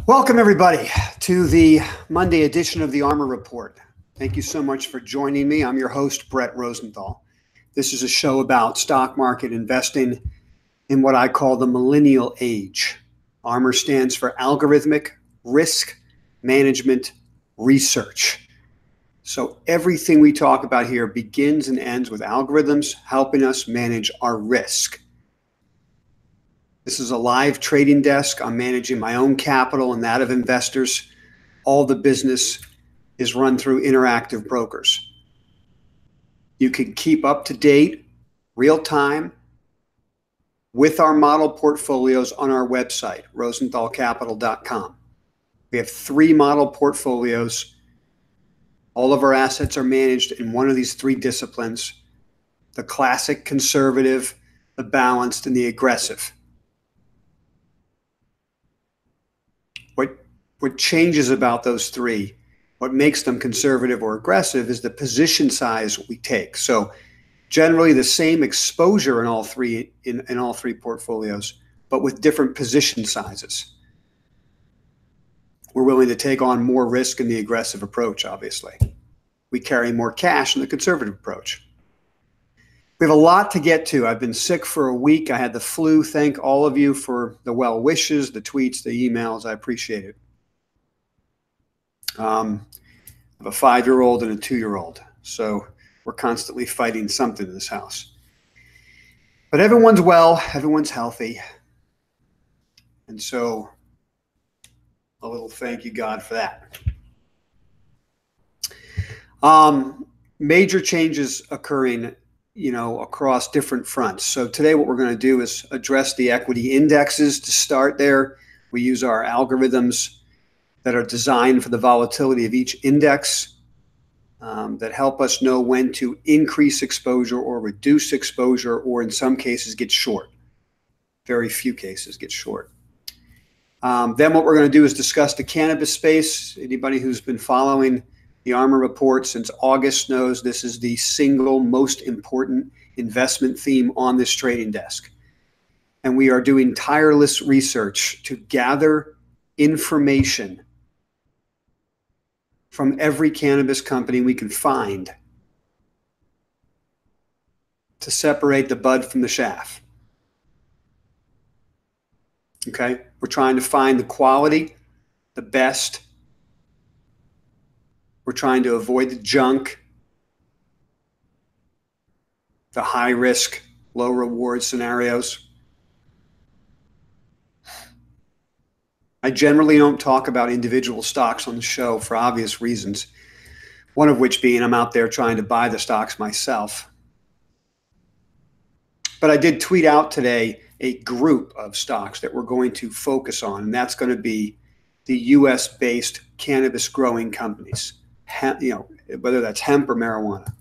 Welcome, everybody, to the Monday edition of the ARMOR Report. Thank you so much for joining me. I'm your host, Brett Rosenthal. This is a show about stock market investing in what I call the millennial age. ARMOR stands for Algorithmic Risk Management Research. So everything we talk about here begins and ends with algorithms helping us manage our risk. This is a live trading desk. I'm managing my own capital and that of investors. All the business is run through Interactive Brokers. You can keep up to date, real time, with our model portfolios on our website, rosenthalcapital.com. We have 3 model portfolios. All of our assets are managed in one of these 3 disciplines: the classic conservative, the balanced, and the aggressive. What changes about those 3, what makes them conservative or aggressive, is the position size we take. So generally the same exposure in all 3 portfolios, but with different position sizes. We're willing to take on more risk in the aggressive approach, obviously. We carry more cash in the conservative approach. We have a lot to get to. I've been sick for a week. I had the flu. Thank all of you for the well wishes, the tweets, the emails. I appreciate it. I have a 5-year-old and a 2-year-old. So we're constantly fighting something in this house. But everyone's well. Everyone's healthy. And so a little thank you, God, for that. Major changes occurring across different fronts. So today what we're going to do is address the equity indexes. To start there, we use our algorithms that are designed for the volatility of each index that help us know when to increase exposure or reduce exposure, or in some cases get short. Very few cases get short. Then what we're going to do is discuss the cannabis space. Anybody who's been following the ARMOR Report since August knows this is the single most important investment theme on this trading desk. And we are doing tireless research to gather information from every cannabis company we can find to separate the bud from the chaff. Okay? We're trying to find the quality, the best. We're trying to avoid the junk, the high risk, low reward scenarios. I generally don't talk about individual stocks on the show for obvious reasons, one of which being I'm out there trying to buy the stocks myself. But I did tweet out today a group of stocks that we're going to focus on, and that's going to be the US-based cannabis growing companies, whether that's hemp or marijuana.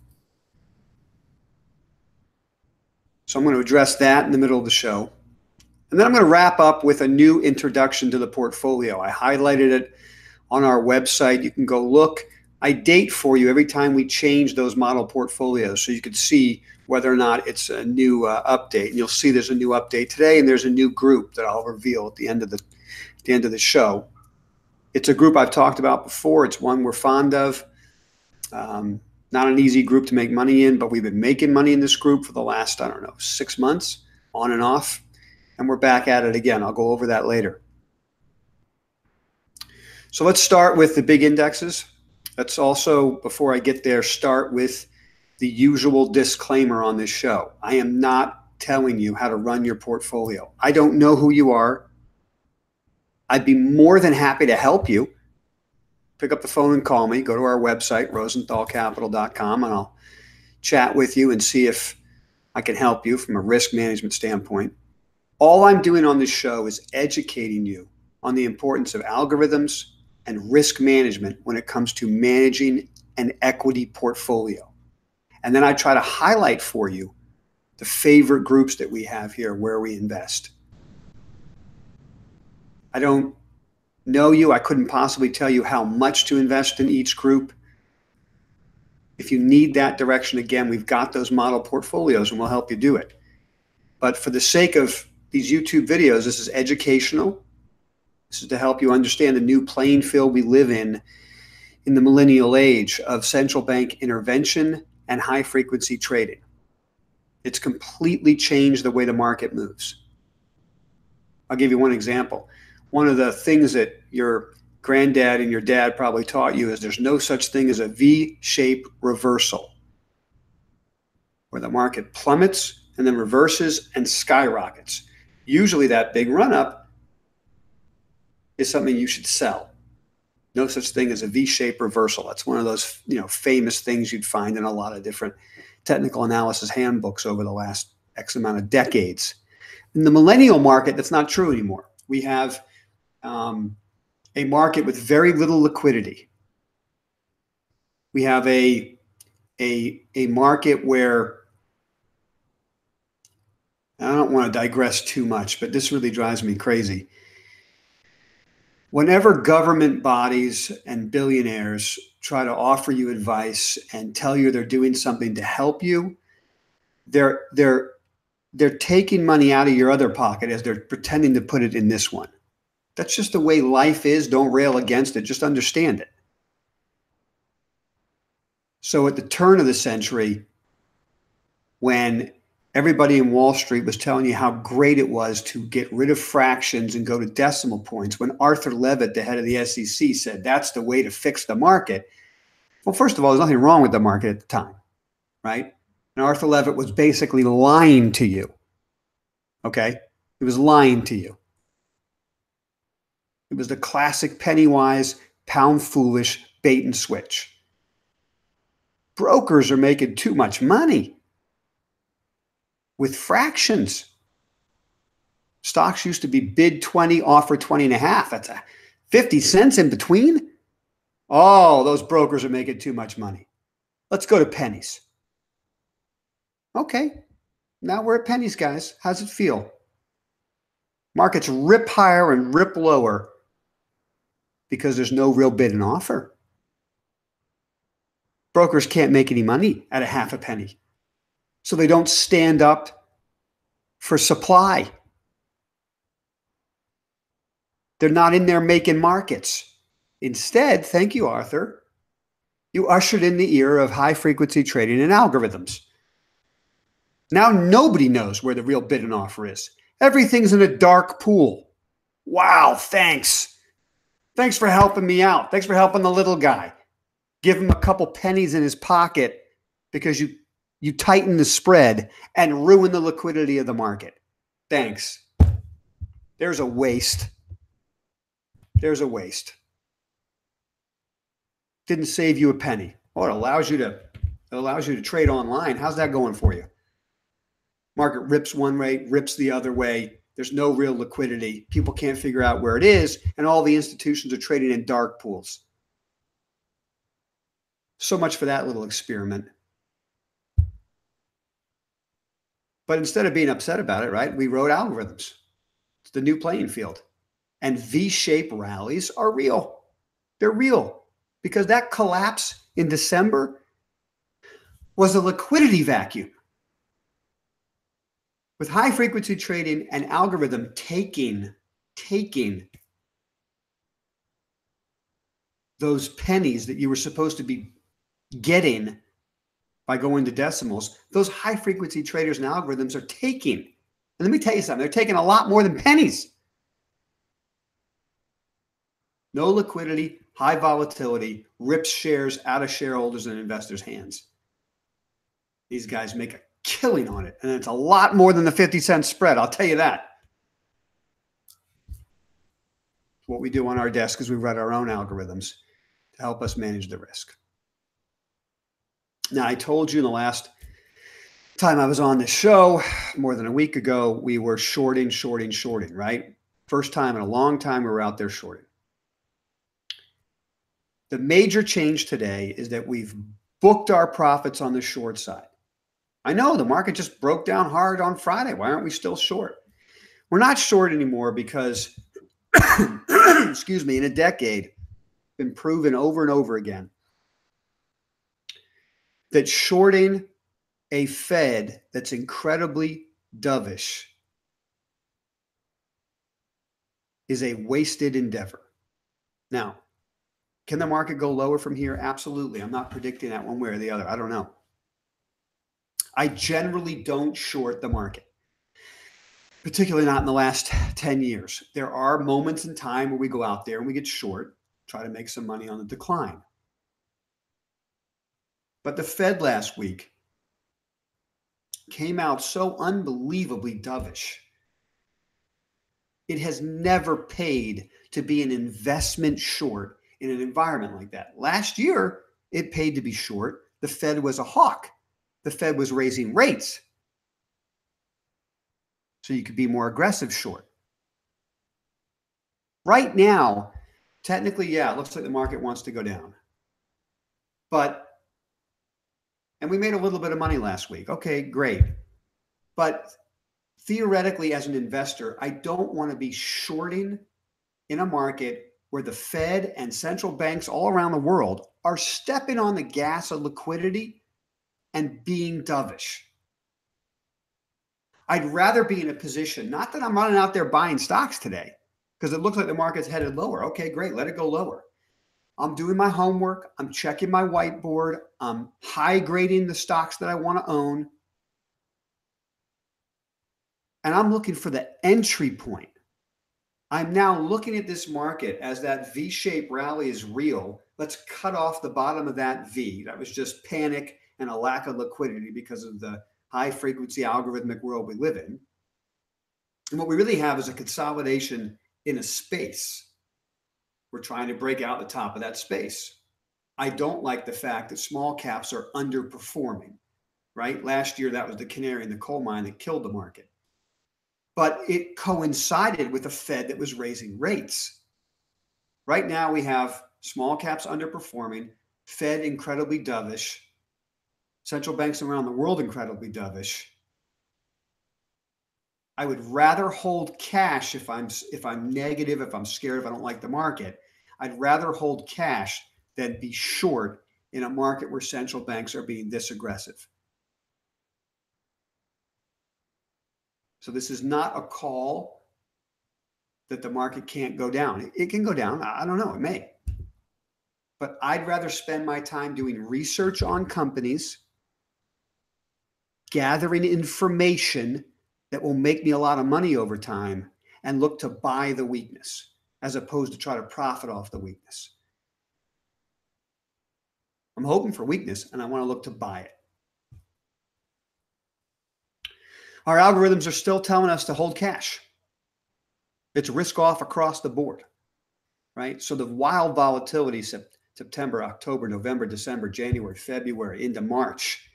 So I'm going to address that in the middle of the show. And then I'm going to wrap up with a new introduction to the portfolio. I highlighted it on our website. You can go look. I date for you every time we change those model portfolios so you can see whether or not it's a new update. And you'll see there's a new update today, and there's a new group that I'll reveal at the end of the show. It's a group I've talked about before. It's one we're fond of. Not an easy group to make money in, but we've been making money in this group for the last, 6 months, on and off. And we're back at it again. I'll go over that later. So let's start with the big indexes. Let's also, before I get there, start with the usual disclaimer on this show. I am not telling you how to run your portfolio. I don't know who you are. I'd be more than happy to help you. Pick up the phone and call me. Go to our website, rosenthalcapital.com, and I'll chat with you and see if I can help you from a risk management standpoint. All I'm doing on this show is educating you on the importance of algorithms and risk management when it comes to managing an equity portfolio. And then I try to highlight for you the favorite groups that we have here where we invest. I don't know you. I couldn't possibly tell you how much to invest in each group. If you need that direction, again, we've got those model portfolios and we'll help you do it. But for the sake of these YouTube videos, this is educational. This is to help you understand the new playing field we live in the millennial age of central bank intervention and high frequency trading. It's completely changed the way the market moves. I'll give you one example. One of the things that your granddad and your dad probably taught you is there's no such thing as a V-shaped reversal, where the market plummets and then reverses and skyrockets. Usually that big run-up is something you should sell. No such thing as a V-shaped reversal. That's one of those, famous things you'd find in a lot of different technical analysis handbooks over the last X amount of decades. In the millennial market, that's not true anymore. We have a market with very little liquidity. We have a market where, I don't want to digress too much, but this really drives me crazy. Whenever government bodies and billionaires try to offer you advice and tell you they're doing something to help you, they're taking money out of your other pocket as they're pretending to put it in this one. That's just the way life is. Don't rail against it. Just understand it. So at the turn of the century, when everybody in Wall Street was telling you how great it was to get rid of fractions and go to decimal points, when Arthur Levitt, the head of the SEC, said that's the way to fix the market. Well, first of all, there's nothing wrong with the market at the time, right? And Arthur Levitt was basically lying to you, okay? He was lying to you. It was the classic penny-wise, pound-foolish bait and switch. Brokers are making too much money with fractions. Stocks used to be bid 20, offer 20 and a half. That's 50 cents in between. Oh, those brokers are making too much money. Let's go to pennies. Okay, now we're at pennies, guys. How's it feel? Markets rip higher and rip lower because there's no real bid and offer. Brokers can't make any money at a half a penny. So they don't stand up for supply. They're not in there making markets. Instead, thank you, Arthur, you ushered in the era of high-frequency trading and algorithms. Now nobody knows where the real bid and offer is. Everything's in a dark pool. Wow, thanks. Thanks for helping me out. Thanks for helping the little guy. Give him a couple pennies in his pocket because you tighten the spread and ruin the liquidity of the market. Thanks. There's a waste. There's a waste. Didn't save you a penny. Oh, it allows you to trade online. How's that going for you? Market rips one way, rips the other way. There's no real liquidity. People can't figure out where it is, and all the institutions are trading in dark pools. So much for that little experiment. But instead of being upset about it, right, we wrote algorithms. It's the new playing field. And V-shaped rallies are real. They're real because that collapse in December was a liquidity vacuum. With high-frequency trading and algorithm taking those pennies that you were supposed to be getting by going to decimals, those high-frequency traders and algorithms are taking. And let me tell you something, they're taking a lot more than pennies. No liquidity, high volatility, rips shares out of shareholders and investors' hands. These guys make a killing on it, and it's a lot more than the 50-cent spread, I'll tell you that. What we do on our desk is we write our own algorithms to help us manage the risk. Now, I told you in the last time I was on this show, more than a week ago, we were shorting, right? First time in a long time we were out there shorting. The major change today is that we've booked our profits on the short side. I know the market just broke down hard on Friday. Why aren't we still short? We're not short anymore because, excuse me, in a decade, it's been proven over and over again that shorting a Fed that's incredibly dovish is a wasted endeavor. Now, can the market go lower from here? Absolutely. I'm not predicting that one way or the other. I don't know. I generally don't short the market, particularly not in the last 10 years. There are moments in time where we go out there and we get short, try to make some money on the decline. But the Fed last week came out so unbelievably dovish. It has never paid to be an investment short in an environment like that. Last year, it paid to be short. The Fed was a hawk. The Fed was raising rates. So you could be more aggressive short. Right now, technically, yeah, it looks like the market wants to go down. And we made a little bit of money last week. Okay, great. But theoretically, as an investor, I don't want to be shorting in a market where the Fed and central banks all around the world are stepping on the gas of liquidity and being dovish. I'd rather be in a position, not that I'm running out there buying stocks today, because it looks like the market's headed lower. Okay, great, let it go lower. I'm doing my homework. I'm checking my whiteboard. I'm high grading the stocks that I want to own. And I'm looking for the entry point. I'm now looking at this market as that V-shaped rally is real. Let's cut off the bottom of that V. That was just panic and a lack of liquidity because of the high frequency algorithmic world we live in. And what we really have is a consolidation in a space. We're trying to break out the top of that space. I don't like the fact that small caps are underperforming, right? Last year, that was the canary in the coal mine that killed the market. But it coincided with a Fed that was raising rates. Right now, we have small caps underperforming, Fed incredibly dovish, central banks around the world incredibly dovish. I would rather hold cash if I'm negative, if I'm scared, if I don't like the market. I'd rather hold cash than be short in a market where central banks are being this aggressive. So this is not a call that the market can't go down. It can go down. I don't know. It may. But I'd rather spend my time doing research on companies, gathering information that will make me a lot of money over time, and look to buy the weakness as opposed to try to profit off the weakness. I'm hoping for weakness, and I want to look to buy it. Our algorithms are still telling us to hold cash. It's risk off across the board, right? So the wild volatility, September, October, November, December, January, February, into March,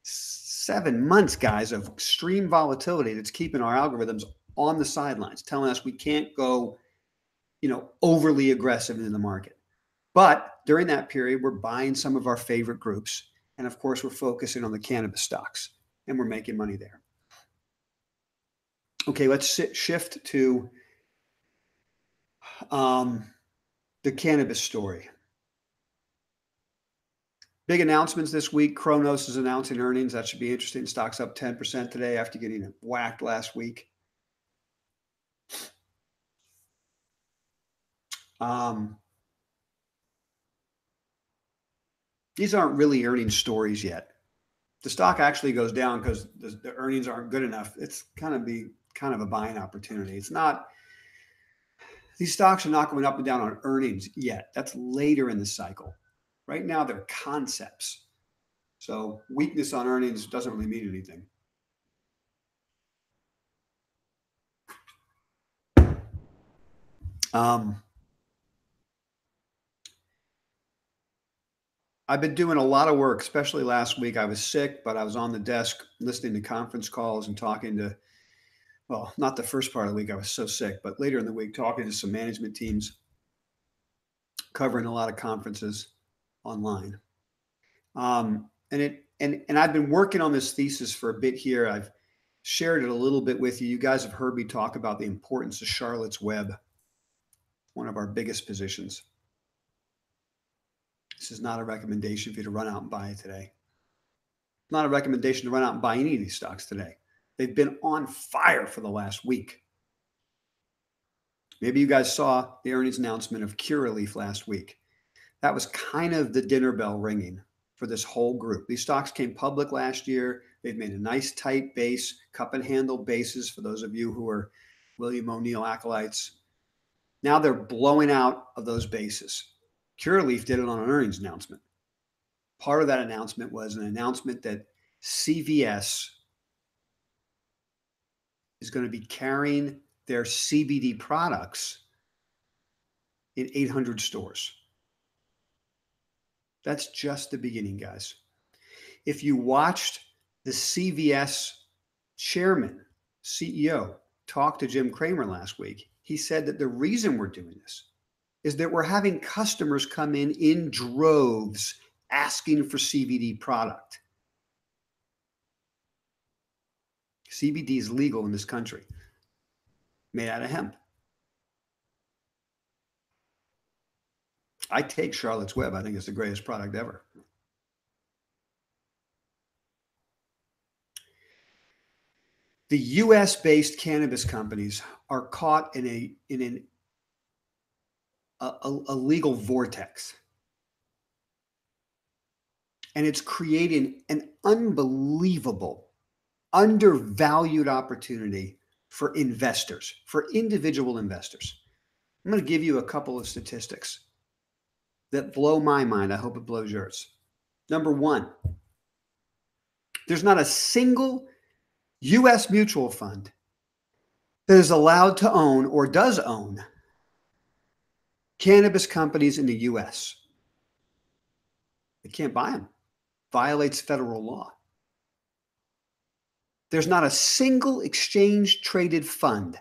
7 months, guys, of extreme volatility that's keeping our algorithms on the sidelines, telling us we can't go, overly aggressive into the market. But during that period, we're buying some of our favorite groups. And of course, we're focusing on the cannabis stocks, and we're making money there. Okay, let's shift to the cannabis story. Big announcements this week. Cronos is announcing earnings. That should be interesting. Stock's up 10% today after getting whacked last week. These aren't really earnings stories yet. The stock actually goes down because the earnings aren't good enough. It's kind of a buying opportunity. It's not. These stocks are not going up and down on earnings yet. That's later in the cycle. Right now, they're concepts. So weakness on earnings doesn't really mean anything. I've been doing a lot of work, especially last week. I was sick, but I was on the desk listening to conference calls and talking to, well, not the first part of the week, I was so sick, but later in the week, talking to some management teams, covering a lot of conferences online. And I've been working on this thesis for a bit here. I've shared it a little bit with you. You guys have heard me talk about the importance of Charlotte's Web, one of our biggest positions. This is not a recommendation for you to run out and buy it today. Not a recommendation to run out and buy any of these stocks today. They've been on fire for the last week. Maybe you guys saw the earnings announcement of Curaleaf last week. That was kind of the dinner bell ringing for this whole group. These stocks came public last year. They've made a nice tight base, cup and handle bases for those of you who are William O'Neill acolytes. Now they're blowing out of those bases. Curaleaf did it on an earnings announcement. Part of that announcement was an announcement that CVS is going to be carrying their CBD products in 800 stores. That's just the beginning, guys. If you watched the CVS chairman, CEO, talk to Jim Cramer last week, he said that the reason we're doing this is that we're having customers come in droves asking for CBD product. CBD is legal in this country, made out of hemp. I take Charlotte's Web. I think it's the greatest product ever. The US-based cannabis companies are caught in a legal vortex. And it's creating an unbelievable, undervalued opportunity for investors, for individual investors. I'm going to give you a couple of statistics that blow my mind. I hope it blows yours. Number one, there's not a single U.S. mutual fund that is allowed to own or does own cannabis companies in the U.S. They can't buy them. Violates federal law. There's not a single exchange-traded fund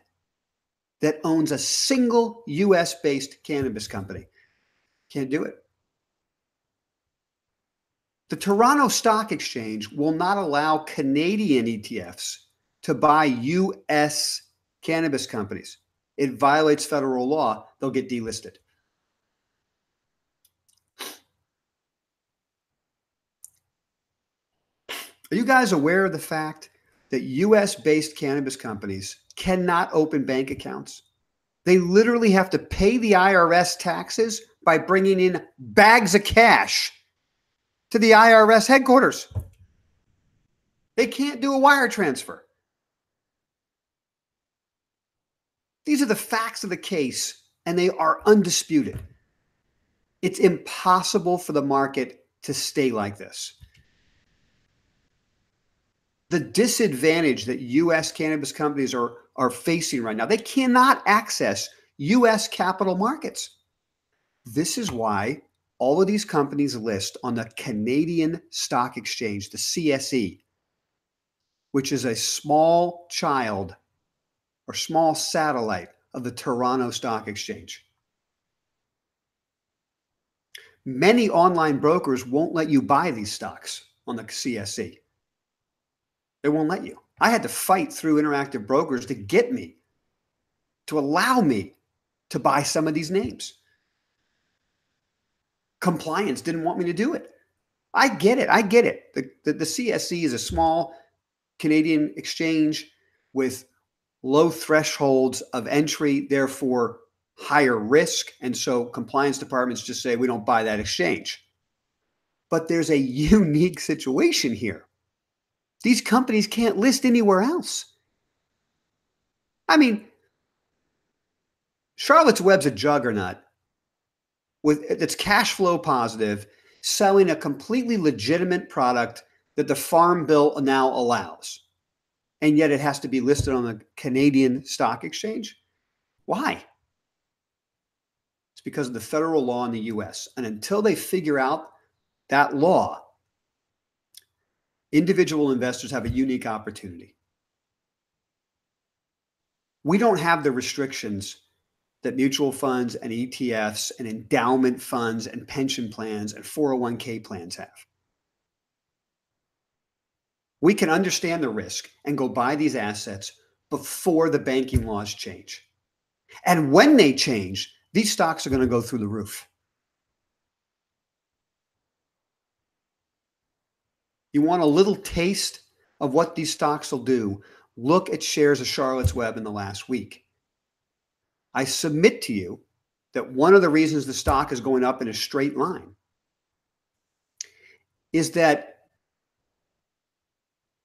that owns a single U.S.-based cannabis company. Can't do it. The Toronto Stock Exchange will not allow Canadian ETFs to buy U.S. cannabis companies. It violates federal law. They'll get delisted. Are you guys aware of the fact that U.S.-based cannabis companies cannot open bank accounts? They literally have to pay the IRS taxes by bringing in bags of cash to the IRS headquarters. They can't do a wire transfer. These are the facts of the case, and they are undisputed. It's impossible for the market to stay like this. The disadvantage that U.S. cannabis companies are facing right now, they cannot access U.S. capital markets. This is why all of these companies list on the Canadian Stock Exchange, the CSE, which is a small child or small satellite of the Toronto Stock Exchange. Many online brokers won't let you buy these stocks on the CSE. They won't let you. I had to fight through Interactive Brokers to get me, to allow me to buy some of these names. Compliance didn't want me to do it. I get it. I get it. The CSE is a small Canadian exchange with low thresholds of entry, therefore higher risk. And so compliance departments just say, we don't buy that exchange. But there's a unique situation here. These companies can't list anywhere else. I mean, Charlotte's Web's a juggernaut with its cash flow positive, selling a completely legitimate product that the Farm Bill now allows. And yet it has to be listed on the Canadian Stock Exchange. Why? It's because of the federal law in the US. And until they figure out that law, individual investors have a unique opportunity. We don't have the restrictions that mutual funds and ETFs and endowment funds and pension plans and 401k plans have. We can understand the risk and go buy these assets before the banking laws change. And when they change, these stocks are going to go through the roof. You want a little taste of what these stocks will do? Look at shares of Charlotte's Web in the last week. I submit to you that one of the reasons the stock is going up in a straight line is that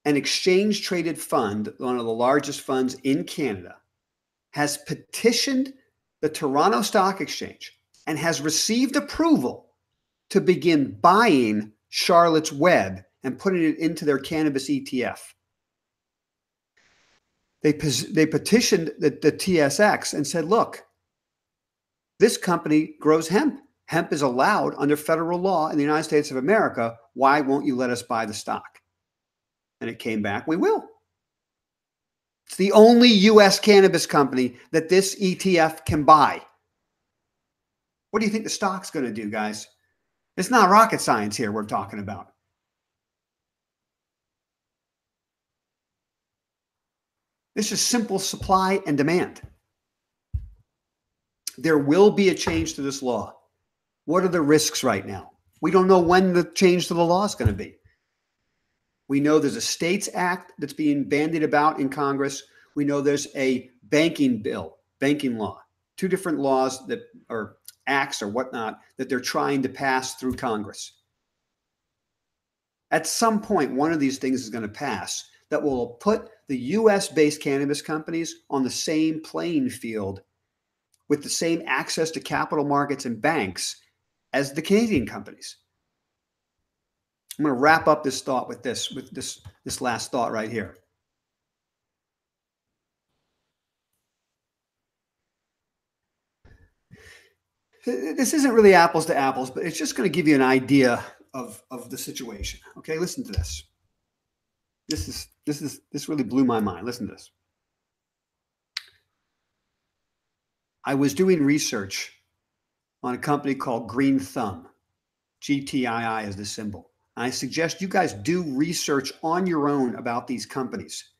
an exchange-traded fund, one of the largest funds in Canada, has petitioned the Toronto Stock Exchange and has received approval to begin buying Charlotte's Web and putting it into their cannabis ETF. They petitioned the TSX and said, look, this company grows hemp. Hemp is allowed under federal law in the United States of America. Why won't you let us buy the stock? And it came back, we will. It's the only U.S. cannabis company that this ETF can buy. What do you think the stock's going to do, guys? It's not rocket science here we're talking about. This is simple supply and demand. There will be a change to this law. What are the risks right now? We don't know when the change to the law is going to be. We know there's a States Act that's being bandied about in Congress. We know there's a banking bill, banking law, two different laws that are acts or whatnot that they're trying to pass through Congress. At some point, one of these things is going to pass that will put the US-based cannabis companies on the same playing field with the same access to capital markets and banks as the Canadian companies. I'm going to wrap up this thought with this last thought right here. This isn't really apples to apples, but it's just going to give you an idea of the situation. Okay, listen to this. This really blew my mind. Listen to this. I was doing research on a company called Green Thumb. GTII is the symbol. I suggest you guys do research on your own about these companies.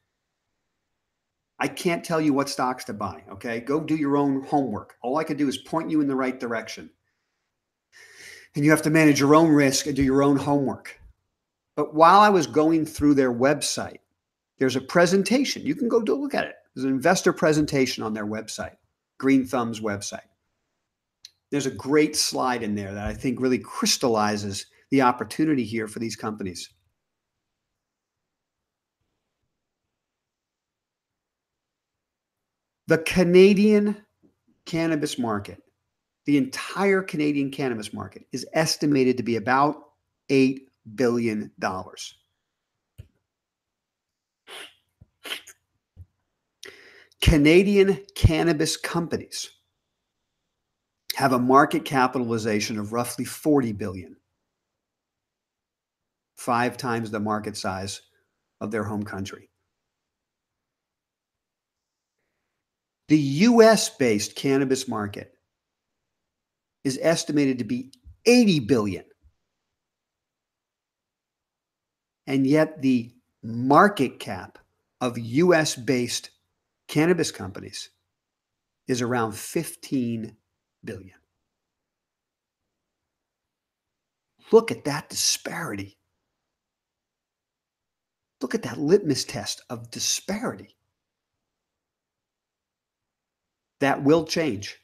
I can't tell you what stocks to buy, okay? Go do your own homework. All I can do is point you in the right direction. And you have to manage your own risk and do your own homework. But while I was going through their website, there's a presentation. You can go look at it. There's an investor presentation on their website, Green Thumb's website. There's a great slide in there that I think really crystallizes the opportunity here for these companies. The Canadian cannabis market, the entire Canadian cannabis market, is estimated to be about $8 billion. Canadian cannabis companies have a market capitalization of roughly $40 billion, 5 times the market size of their home country. The US-based cannabis market is estimated to be $80 billion. And yet the market cap of US-based cannabis companies is around $15 billion. Look at that disparity. Look at that litmus test of disparity. That will change.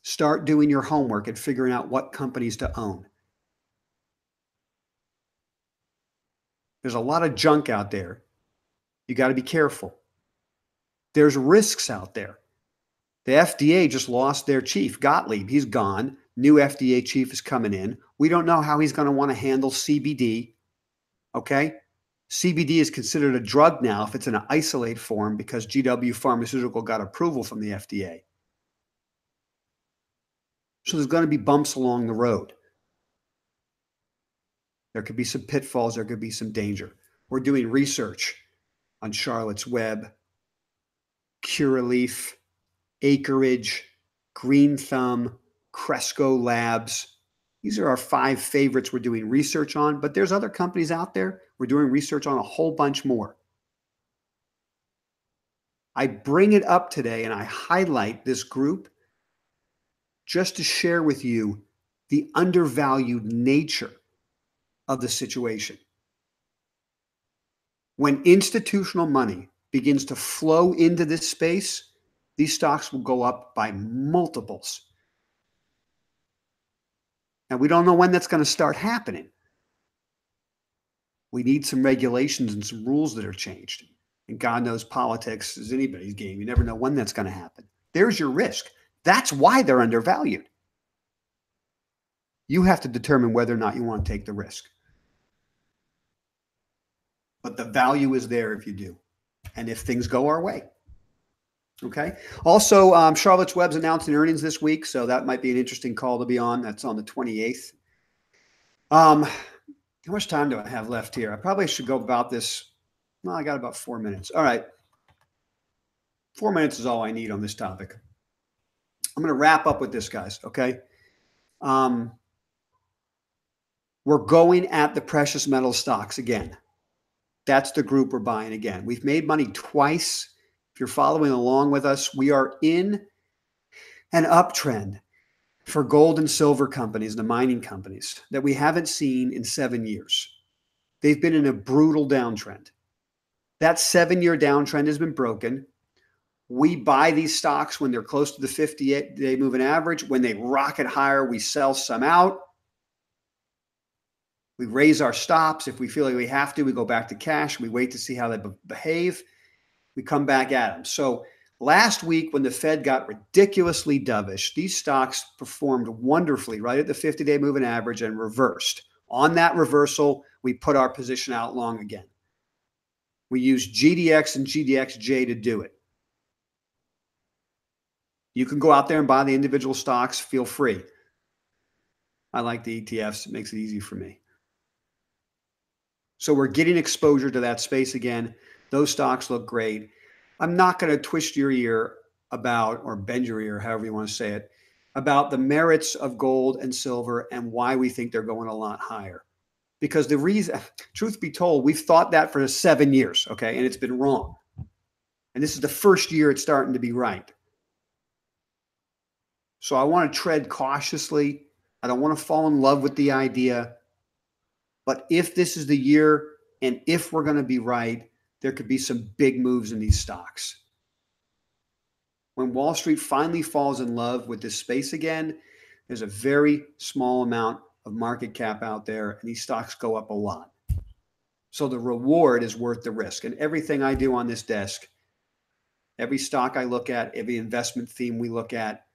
Start doing your homework and figuring out what companies to own. There's a lot of junk out there. You got to be careful. There's risks out there. The FDA just lost their chief, Gottlieb. He's gone. New FDA chief is coming in. We don't know how he's going to want to handle CBD. Okay? CBD is considered a drug now if it's in an isolate form because GW Pharmaceutical got approval from the FDA. So there's going to be bumps along the road. There could be some pitfalls. There could be some danger. We're doing research on Charlotte's Web, Curaleaf, Acreage, Green Thumb, Cresco Labs. These are our 5 favorites we're doing research on, but there's other companies out there. We're doing research on a whole bunch more. I bring it up today and I highlight this group just to share with you the undervalued nature of the situation. When institutional money begins to flow into this space, these stocks will go up by multiples. And we don't know when that's going to start happening. We need some regulations and some rules that are changed. And God knows politics is anybody's game. You never know when that's going to happen. There's your risk. That's why they're undervalued. You have to determine whether or not you want to take the risk. But the value is there if you do. And if things go our way. Okay. Also, Charlotte's Web's announcing earnings this week, so that might be an interesting call to be on. That's on the 28th. How much time do I have left here? I probably should go about this. Well, I got about 4 minutes. All right. 4 minutes is all I need on this topic. I'm going to wrap up with this, guys. Okay. We're going at the precious metal stocks again. That's the group we're buying again. We've made money twice. If you're following along with us, we are in an uptrend for gold and silver companies, the mining companies, that we haven't seen in 7 years. They've been in a brutal downtrend. That 7-year downtrend has been broken. We buy these stocks when they're close to the 58-day moving average. When they rocket higher, we sell some out. We raise our stops. If we feel like we have to, we go back to cash. We wait to see how they behave. We come back at them. So last week, when the Fed got ridiculously dovish, these stocks performed wonderfully right at the 50-day moving average and reversed. On that reversal, we put our position out long again. We used GDX and GDXJ to do it. You can go out there and buy the individual stocks. Feel free. I like the ETFs. It makes it easy for me. So we're getting exposure to that space again. Those stocks look great. I'm not going to twist your ear about, or bend your ear, however you want to say it, about the merits of gold and silver and why we think they're going a lot higher. Because the reason, truth be told, we've thought that for 7 years, okay, and it's been wrong. And this is the first year it's starting to be right. So I want to tread cautiously. I don't want to fall in love with the idea. But if this is the year and if we're going to be right, there could be some big moves in these stocks. When Wall Street finally falls in love with this space again, there's a very small amount of market cap out there, and these stocks go up a lot. So the reward is worth the risk. And everything I do on this desk, every stock I look at, every investment theme we look at,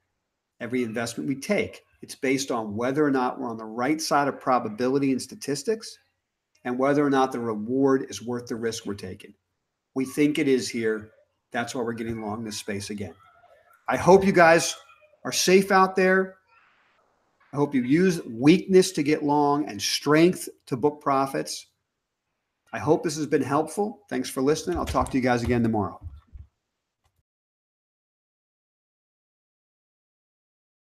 every investment we take, it's based on whether or not we're on the right side of probability and statistics and whether or not the reward is worth the risk we're taking. We think it is here. That's why we're getting long this space again. I hope you guys are safe out there. I hope you use weakness to get long and strength to book profits. I hope this has been helpful. Thanks for listening. I'll talk to you guys again tomorrow.